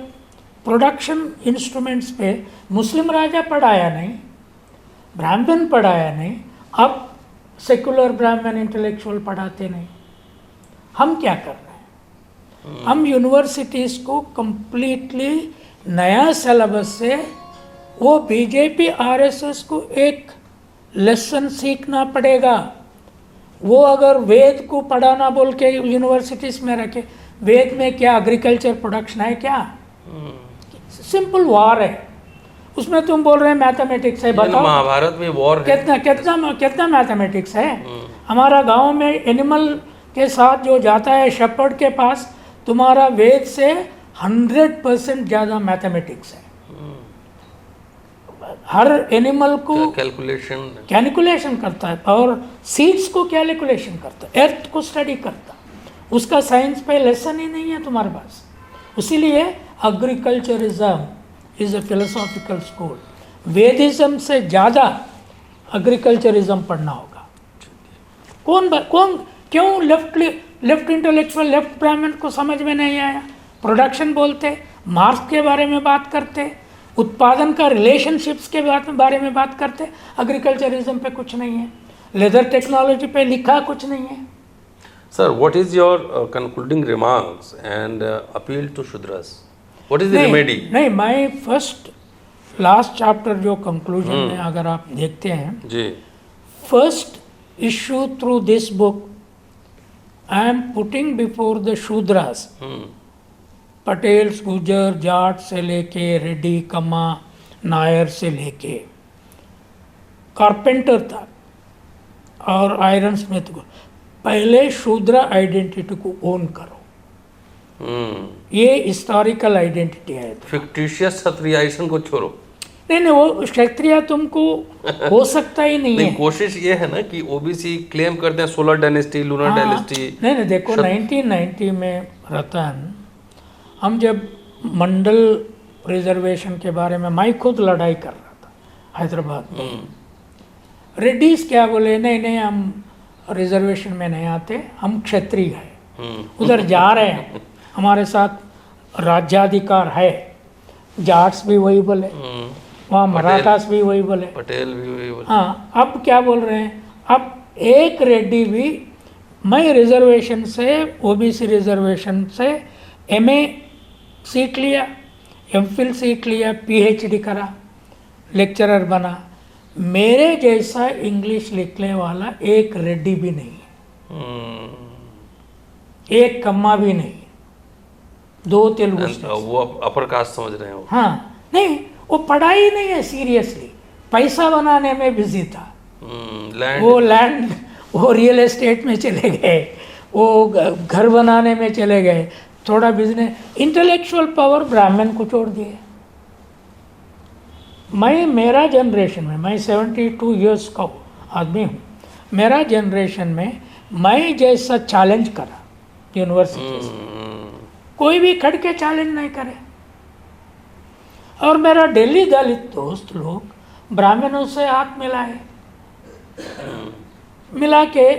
Speaker 1: production instruments पे मुस्लिम राजा पढ़ाया नहीं, ब्राह्मण पढ़ाया नहीं, अब सेकुलर ब्राह्मण इंटेलेक्चुअल पढ़ाते नहीं। हम क्या कर रहे हैं? हम यूनिवर्सिटीज़ को कंप्लीटली नया सिलेबस से, वो बीजेपी RSS को एक लेसन सीखना पड़ेगा। वो अगर वेद को पढ़ाना बोल के यूनिवर्सिटीज़ में रखे, वेद में क्या एग्रीकल्चर प्रोडक्शन है क्या? सिंपल वॉर है, उसमें तुम बोल रहे हैं मैथमेटिक्स है, बताओ
Speaker 2: महाभारत में वॉर है,
Speaker 1: कितना मैथमेटिक्स है? हमारा गांव में एनिमल के साथ जो जाता है शेपर्ड के पास, तुम्हारा वेद से 100% ज़्यादा मैथमेटिक्स है। हर एनिमल को कैलकुलेशन करता है, और सीड्स को कैलकुलेशन करता है, अर्थ को स्टडी करता है। उसका साइंस पे लेसन ही नहीं है तुम्हारे पास। इसीलिए एग्रीकल्चरिज्म इज़ अ फिलोसॉफिकल स्कूल। वेदिज्म से ज़्यादा एग्रीकल्चरिज्म पढ़ना होगा। क्यों लेफ्ट इंटेलेक्चुअल, लेफ्ट ब्राह्मण को समझ में नहीं आया? प्रोडक्शन बोलते, मार्क्स के बारे में बात करते, उत्पादन का रिलेशनशिप्स के बारे में बात करते, एग्रीकल्चरिज्म पे कुछ नहीं है, लेदर टेक्नोलॉजी पे लिखा कुछ नहीं है।
Speaker 2: Sir, what is your concluding remarks and appeal to Shudras? What is the remedy?
Speaker 1: नहीं, माय फर्स्ट लास्ट चैप्टर जो कंक्लूजन में अगर आप देखते हैं
Speaker 2: जी,
Speaker 1: first issue through this book I am putting before the Shudras, Patels, Gujjar, Jat से लेके रेड्डी, कम्मा, नायर से लेके कारपेंटर तक और आयरन स्मिथ को, पहले शूद्र आइडेंटिटी को ओन करो। ये हिस्टोरिकल आइडेंटिटी है।
Speaker 2: फिक्टिशियस क्षत्रियाइजेशन को छोड़ो।
Speaker 1: नहीं, वो क्षत्रिय तुमको हो सकता ही नहीं है।
Speaker 2: कोशिश ये है ना कि ओबीसी क्लेम करते हैं सोलर डायनेस्टी, लूनर डायनेस्टी।
Speaker 1: नहीं, देखो 1990 में रतन, हम जब मंडल रिजर्वेशन के बारे में मैं खुद लड़ाई कर रहा था हैदराबाद में, रेड्डीज क्या बोले, नहीं हम रिजर्वेशन में नहीं आते, हम क्षत्रिय हैं, उधर जा रहे हैं, हमारे साथ राज्याधिकार है। जाट्स भी वही बोले, वहाँ मराठास भी वही बोले,
Speaker 2: पटेल भी वही बोले।
Speaker 1: हाँ, अब क्या बोल रहे हैं? अब एक रेड्डी भी, मैं रिजर्वेशन से, ओबीसी रिजर्वेशन से एमए सीट लिया, एमफिल सीट लिया, पीएचडी करा, लेक्चरर बना, मेरे जैसा इंग्लिश लिखने वाला एक रेड्डी भी नहीं है, एक कम्मा भी नहीं, 2 तेलुगु।
Speaker 2: वो अपर कास्ट समझ रहे हो?
Speaker 1: हाँ, नहीं, वो पढ़ाई नहीं है सीरियसली, पैसा बनाने में बिजी था। लैंड वो रियल एस्टेट में चले गए, वो घर बनाने में चले गए, थोड़ा बिजनेस, इंटेलेक्चुअल पावर ब्राह्मण को छोड़ दिए। मेरा जनरेशन में, मैं 72 इयर्स का आदमी हूँ, मेरा जनरेशन में मैं जैसा चैलेंज करा यूनिवर्सिटी से, कोई भी खड़ के चैलेंज नहीं करे। और मेरा दिल्ली दलित दोस्त लोग ब्राह्मणों से हाथ मिलाए, मिला के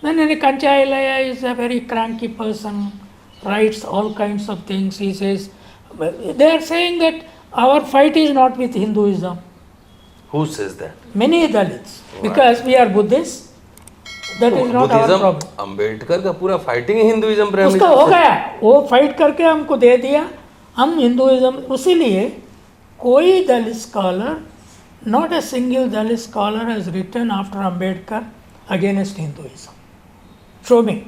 Speaker 1: मैंने Kancha Ilaiah is a very cranky person, writes all kinds of things. He says, they are saying that our fight is not with Hinduism.
Speaker 2: Who says that?
Speaker 1: Many Dalits, because we are Buddhists. That is not our problem.
Speaker 2: Ambedkar का पूरा fighting Hinduism पे
Speaker 1: उसका हो गया, वो fight करके हमको दे दिया, हम हिंदुइज्म। उसीलिए कोई दलित scholar, not a single Dalit scholar has written after Ambedkar against Hinduism. Show me.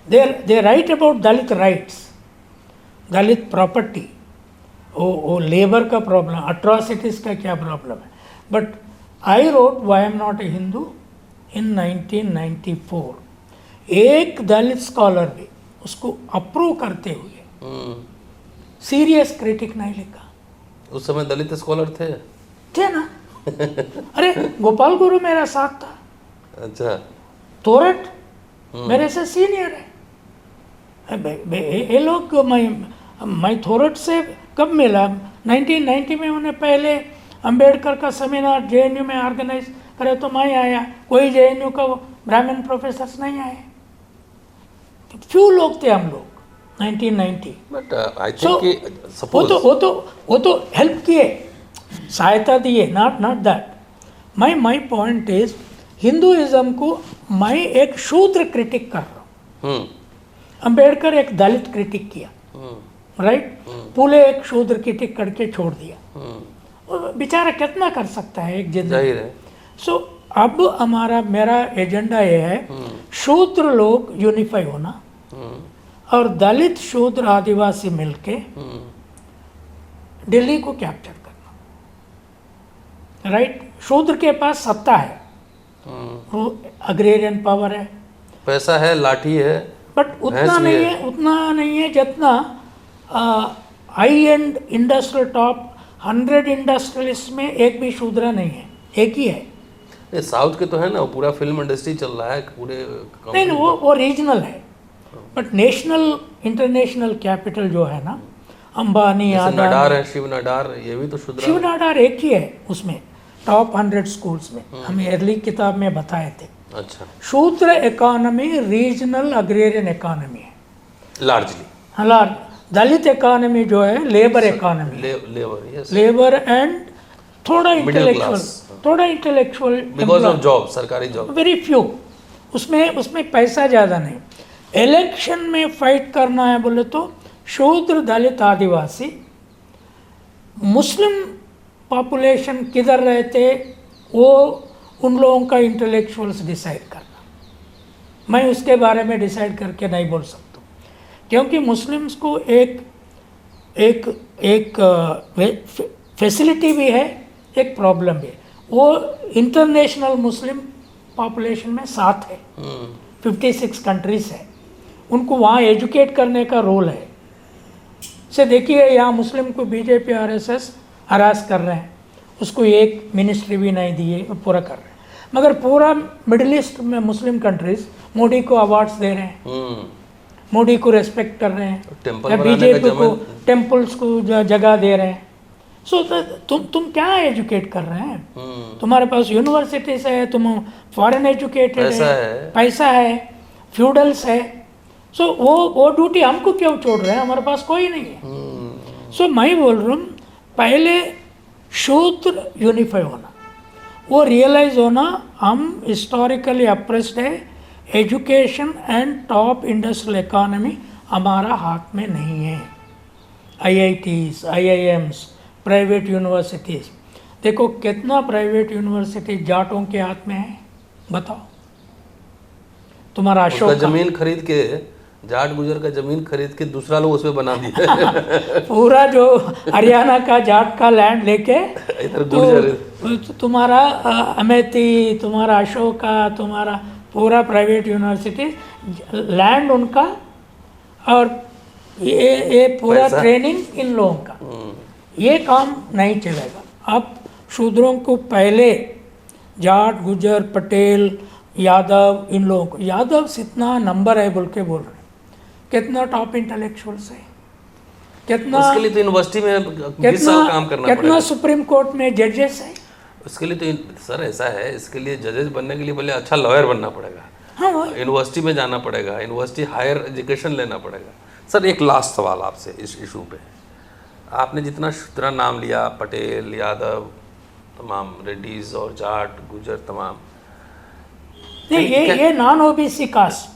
Speaker 1: They write about Dalit rights, Dalit property, वो लेबर का प्रॉब्लम, अट्रॉसिटीज़ का क्या प्रॉब्लम है। But I wrote Y am not a Hindu इन 1994। एक दलित scholar भी उसको approve करते हुए सीरियस क्रिटिक नहीं लिखा।
Speaker 2: उस समय दलित स्कॉलर थे
Speaker 1: ना। अरे गोपाल गुरु मेरा साथ था।
Speaker 2: अच्छा।
Speaker 1: थोरट मेरे से सीनियर है। ये लोग, मैं थोरट से कब मिला? 1990 में उन्हें पहले अंबेडकर का सेमिनार जेएनयू में ऑर्गेनाइज करे तो मैं आया, कोई जेएनयू का ब्राह्मण प्रोफेसर्स नहीं आए, फ्यू लोग थे हम लोग 1990।
Speaker 2: बट आई थिंक सपोज
Speaker 1: वो तो हेल्प किए, सहायता दिए, not that. My point is Hinduism को मैं एक शूद्र क्रिटिक कर रहा हूँ। अंबेडकर एक दलित क्रिटिक किया, राइट? पुले एक शूद्र क्रिटिक करके छोड़ दिया। बेचारा कितना कर सकता है एक जिंदगी। सो अब मेरा एजेंडा ये है, शूद्र लोग यूनिफाई होना और दलित शूद्र आदिवासी मिलके दिल्ली को कैप्चर करना। राइट, शूद्र के पास सत्ता है, वो अग्रेरियन पावर है,
Speaker 2: पैसा है, लाठी है,
Speaker 1: बट उतना नहीं है जितना high and industrial top 100 industrialist में एक भी शूद्र नहीं है, एक ही है।
Speaker 2: ये साउथ के तो है ना, वो पूरा फिल्म इंडस्ट्री चल रहा है पूरे।
Speaker 1: नहीं, वो रीजनल है, बट नेशनल इंटरनेशनल कैपिटल जो है ना, अंबानी,
Speaker 2: नाडार है, शिव नाडार, ये भी तो शूद्र।
Speaker 1: शिव नाडार एक ही है उसमें, टॉप 100 स्कूल्स में हमें अर्ली किताब में बताए थे।
Speaker 2: अच्छा,
Speaker 1: शूद्र इकोनॉमी रीजनल अग्रेरियन इकोनॉमी है
Speaker 2: लार्जली।
Speaker 1: हालांकि दलित इकोनॉमी जो है लेबर इकोनॉमी, लेबर एंड थोड़ा इंटेलेक्चुअल
Speaker 2: बिकॉज ऑफ जॉब, सरकारी जॉब,
Speaker 1: वेरी फ्यू, उसमें पैसा ज़्यादा नहीं। इलेक्शन में फाइट करना है बोले तो शूद्र, दलित, आदिवासी, मुस्लिम पॉपुलेशन किधर रहते वो उन लोगों का इंटेलेक्चुअल्स डिसाइड करना। मैं उसके बारे में डिसाइड करके नहीं बोल सकता, क्योंकि मुस्लिम्स को एक फैसिलिटी भी है, एक प्रॉब्लम भी है। वो इंटरनेशनल मुस्लिम पॉपुलेशन में 7 है, 56 कंट्रीज है, उनको वहाँ एजुकेट करने का रोल है। से देखिए यहाँ मुस्लिम को बीजेपी आरएसएस हरास कर रहे हैं, उसको एक मिनिस्ट्री भी नहीं दी है, पूरा कर रहे हैं। मगर पूरा मिडिल ईस्ट में मुस्लिम कंट्रीज मोदी को अवार्ड्स दे रहे हैं, मोदी को रेस्पेक्ट कर रहे हैं, बीजेपी को टेम्पल्स को जगह दे रहे हैं। सो तुम क्या एजुकेट कर रहे हैं? तुम्हारे पास यूनिवर्सिटीज है, तुम फॉरेन एजुकेटेड है, पैसा है, फ्यूडल्स है। सो वो ड्यूटी हमको क्यों छोड़ रहे हैं? हमारे पास कोई नहीं है। सो मैं बोल रहा हूँ पहले शूद्र यूनिफाई होना, वो रियलाइज होना हम हिस्टोरिकली अप्रेस्ड है, education and top industrial economy हमारा हाथ में नहीं है। IITs, IIMs, प्राइवेट यूनिवर्सिटीज़, देखो कितना प्राइवेट यूनिवर्सिटी जाटों के हाथ में है, बताओ। तुम्हारा अशोक
Speaker 2: जमीन खरीद के, जाट गुजर का जमीन खरीद के दूसरा लोग उसमें बना दिया
Speaker 1: पूरा जो हरियाणा का जाट का लैंड लेके तो तुम्हारा अमेठी, तुम्हारा अशोका, तुम्हारा पूरा प्राइवेट यूनिवर्सिटी लैंड उनका, और ये पूरा ट्रेनिंग इन लोगों का। ये काम नहीं चलेगा। अब शूद्रों को पहले जाट, गुजर, पटेल, यादव, इन लोगों को, यादव इतना नंबर है बोल के बोल रहे हैं, कितना टॉप इंटेलेक्चुअल्स है, कितना
Speaker 2: उसके लिए तो यूनिवर्सिटी में 20 साल काम करना पड़ेगा,
Speaker 1: कितना सुप्रीम कोर्ट में जजेस है।
Speaker 2: उसके लिए तो सर ऐसा है, इसके लिए जजेस बनने के लिए पहले अच्छा लॉयर बनना पड़ेगा,
Speaker 1: हाँ,
Speaker 2: यूनिवर्सिटी में जाना पड़ेगा, यूनिवर्सिटी हायर एजुकेशन लेना पड़ेगा। सर एक लास्ट सवाल आपसे इस इशू पे, आपने जितना शूद्रा नाम लिया, पटेल, यादव, तमाम रेड्डीज और जाट, गुजर, तमाम,
Speaker 1: नहीं ये non OBC caste,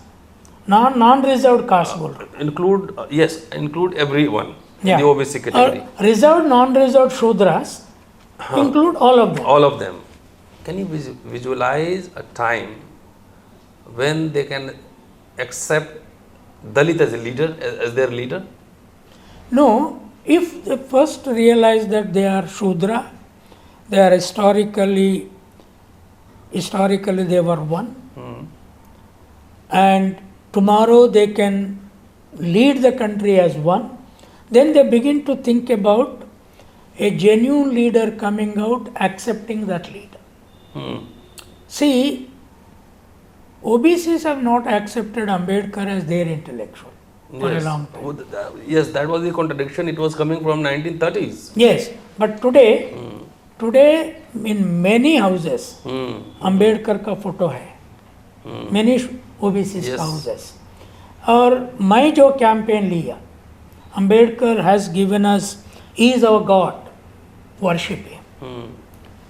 Speaker 1: non reserved caste बोल रहे,
Speaker 2: include yes, include everyone in the OBC category,
Speaker 1: reserved, non reserved Shudras, include all of them.
Speaker 2: Can you visualize a time when they can accept Dalit as a leader, as their leader?
Speaker 1: No, if they first realize that they are Shudra, they are historically they were one, and tomorrow they can lead the country as one, then they begin to think about a genuine leader coming out, accepting that leader. See, OBCs have not accepted Ambedkar as their intellectual for a long time.
Speaker 2: Yes, that was the contradiction. It was coming from 1930s.
Speaker 1: Yes, but today in many houses, Ambedkar का photo है, many OBCs
Speaker 2: Yes.
Speaker 1: houses. और मैं जो campaign लिया, Ambedkar has given us, he is our God, worship him.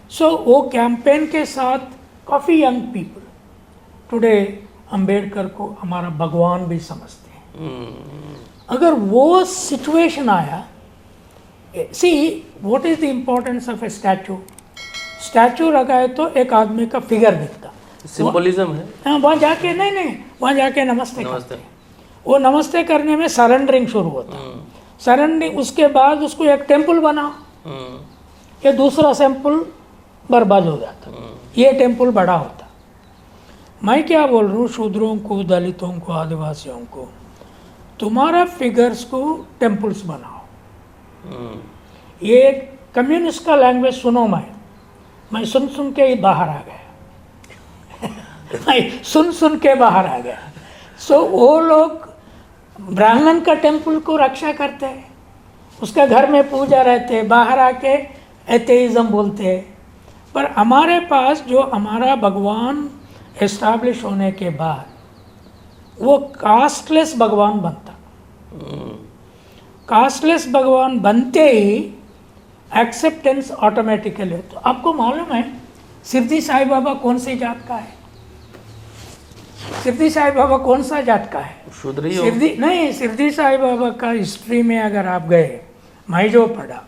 Speaker 1: So वो campaign के साथ काफ़ी यंग पीपल टुडे अंबेडकर को हमारा भगवान भी समझते हैं। अगर वो सिचुएशन आया, see what is the importance of A statue? Statue लगाए तो एक आदमी का फिगर दिखता,
Speaker 2: सिंबलिज्म है।
Speaker 1: हाँ, वहाँ जाके नहीं वहाँ जाके नमस्ते करते हैं। वो नमस्ते करने में सरेंडरिंग शुरू होता, सरेंडरिंग उसके बाद उसको एक टेम्पल बनाओ, ये दूसरा टेम्पल बर्बाद हो जाता, ये टेम्पल बड़ा होता। मैं क्या बोल रहा हूँ शूद्रों को, दलितों को, आदिवासियों को, तुम्हारा फिगर्स को टेम्पल्स बनाओ। ये कम्युनिस्ट का लैंग्वेज सुनो, मैं सुन सुन के ही बाहर आ गया मैं सुन के बाहर आ गया। सो वो लोग ब्राह्मण का टेम्पल को रक्षा करते हैं, उसका घर में पूजा रहते हैं, बाहर आके एथेइज्म बोलते हैं। पर हमारे पास जो हमारा भगवान एस्टैब्लिश होने के बाद वो कास्टलेस भगवान बनता, कास्टलेस भगवान बनते ही एक्सेप्टेंस ऑटोमेटिकली। तो आपको मालूम है शिरडी साईं बाबा कौन सी जात का है? शिरडी साईं बाबा कौन सा जात का है?
Speaker 2: शूद्र ही हो।
Speaker 1: शिरडी नहीं, शिरडी साईं बाबा का हिस्ट्री में अगर आप गए, मैं जो पढ़ा,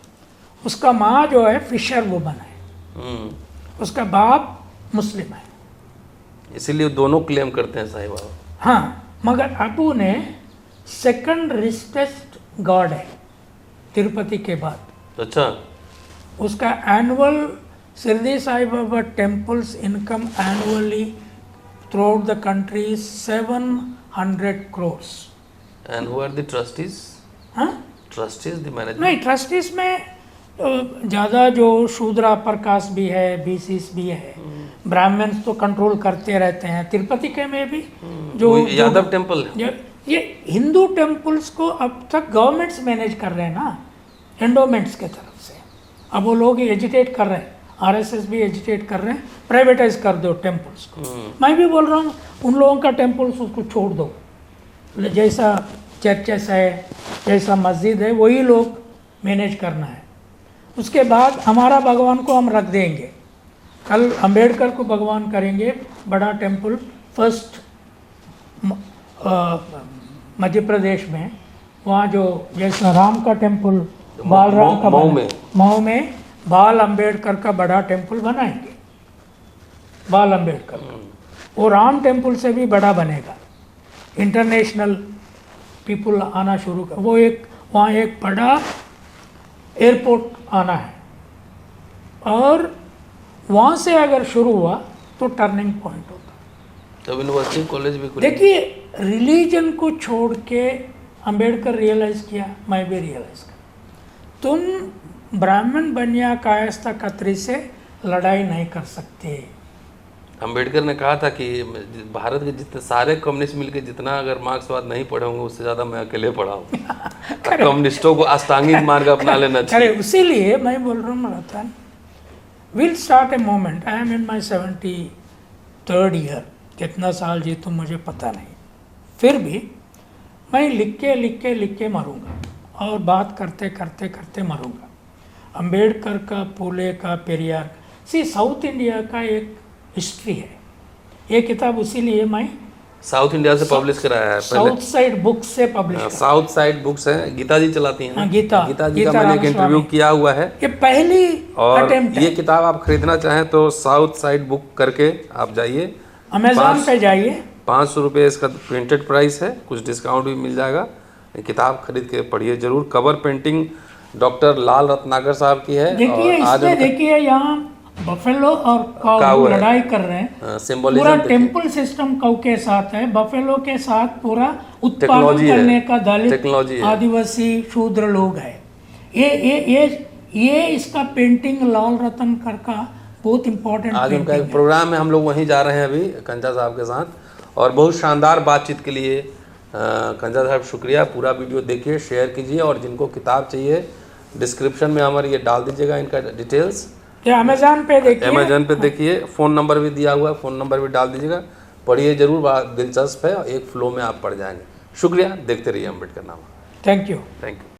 Speaker 1: उसका माँ जो है फिशर वुमन है, उसका बाप मुस्लिम है,
Speaker 2: इसीलिए दोनों क्लेम करते हैं साईं बाबा।
Speaker 1: हाँ, मगर अबू ने सेकंड रिचेस्ट गॉड है तिरुपति के बाद।
Speaker 2: अच्छा,
Speaker 1: उसका annual Shirdi Sai Baba temples income annually throughout the country 700 crores।
Speaker 2: And who are the trustees?
Speaker 1: हाँ,
Speaker 2: ट्रस्टीज द मैनेजमेंट?
Speaker 1: नहीं, ट्रस्टीज में ज़्यादा जो शूद्र अपर कास्ट भी है, बीसीस भी है, ब्राह्मण्स तो कंट्रोल करते रहते हैं। तिरुपति के में भी जो
Speaker 2: यादव टेम्पल है।
Speaker 1: ये हिंदू टेम्पल्स को अब तक गवर्नमेंट्स मैनेज कर रहे हैं ना, एंडोमेंट्स के तरफ से। अब वो लोग एजिटेट कर रहे हैं, आरएसएस भी एजिटेट कर रहे हैं, प्राइवेटाइज कर दो टेम्पल्स को। मैं भी बोल रहा हूँ उन लोगों का टेम्पल्स उसको छोड़ दो, जैसा चर्चेस है, जैसा मस्जिद है, वही लोग मैनेज करना है। उसके बाद हमारा भगवान को हम रख देंगे, कल अंबेडकर को भगवान करेंगे, बड़ा टेम्पल फर्स्ट मध्य प्रदेश में, वहाँ जो जैसा राम का टेम्पल, बाल राम का मऊ में बाल अंबेडकर का बड़ा टेम्पल बनाएंगे, बाल अंबेडकर का। वो राम टेम्पल से भी बड़ा बनेगा, इंटरनेशनल पीपल आना शुरू कर, वो एक वहाँ एक बड़ा एयरपोर्ट आना है, और वहाँ से अगर शुरू हुआ तो टर्निंग पॉइंट होता।
Speaker 2: तब यूनिवर्सिटी कॉलेज भी खुले।
Speaker 1: देखिए, रिलीजन को छोड़ के अंबेडकर रियलाइज किया, मैं भी रियलाइज किया, तुम ब्राह्मण बनिया कायस्था खत्री से लड़ाई नहीं कर सकते।
Speaker 2: अंबेडकर ने कहा था कि भारत के जितने सारे कम्युनिस्ट मिलकर जितना अगर मार्क्सवाद नहीं पढ़े होंगे उससे ज़्यादा मैं अकेले पढ़ा हूँ। कम्युनिस्टों को अष्टांगिक मार्ग अपना लेना चाहिए।
Speaker 1: अरे उसीलिए मैं बोल रहा हूँ marathon will start a moment. I am in my 73rd year, कितना साल जीतूँ मुझे पता नहीं, फिर भी मैं लिख के मरूंगा, और बात करते करते मरूंगा। अंबेडकर का, फूले का, पेरियार, साउथ इंडिया का एक हिस्ट्री है। ये किताब उसीलिए मैं
Speaker 2: साउथ इंडिया से पब्लिश कराया है,
Speaker 1: साउथ साइड बुक्स से पब्लिश।
Speaker 2: साउथ साइड बुक्स है, गीता जी चलाती हैं ना।
Speaker 1: गीता
Speaker 2: जी का मैंने एक इंटरव्यू किया हुआ है,
Speaker 1: ये पहली
Speaker 2: और ये किताब आप खरीदना चाहें तो साउथ साइड बुक करके आप जाइए,
Speaker 1: अमेज़न पे जाइए,
Speaker 2: 500 रुपये इसका प्रिंटेड प्राइस है, कुछ डिस्काउंट भी मिल जाएगा। किताब खरीद के पढ़िए जरूर। कवर पेंटिंग डॉक्टर लाल रत्नाकर साहब की है।
Speaker 1: देखिए इसमें देखिए यहाँ बफेलो और काऊ लड़ाई कर रहे हैं, पूरा टेम्पल सिस्टम काऊ के साथ है, बफेलो के साथ पूरा उत्पादन करने का दलित, आदिवासी, शूद्र लोग है। ये इसका पेंटिंग लाल रत्नाकर का बहुत इम्पोर्टेंट।
Speaker 2: आज उनका एक प्रोग्राम है, हम लोग वहीं जा रहे हैं अभी कंचा साहब के साथ, और बहुत शानदार बातचीत के लिए कंचा साहब शुक्रिया। पूरा वीडियो देखिए, शेयर कीजिए, और जिनको किताब चाहिए डिस्क्रिप्शन में हमारे ये डाल दीजिएगा इनका डिटेल्स।
Speaker 1: अमेज़न पे देखिए,
Speaker 2: अमेज़न पे देखिए, फ़ोन नंबर भी दिया हुआ है, फ़ोन नंबर भी डाल दीजिएगा। पढ़िए जरूर, दिलचस्प है, एक फ्लो में आप पढ़ जाएंगे। शुक्रिया, देखते रहिए अम्बेडकर नामा।
Speaker 1: Thank you.
Speaker 2: Thank you.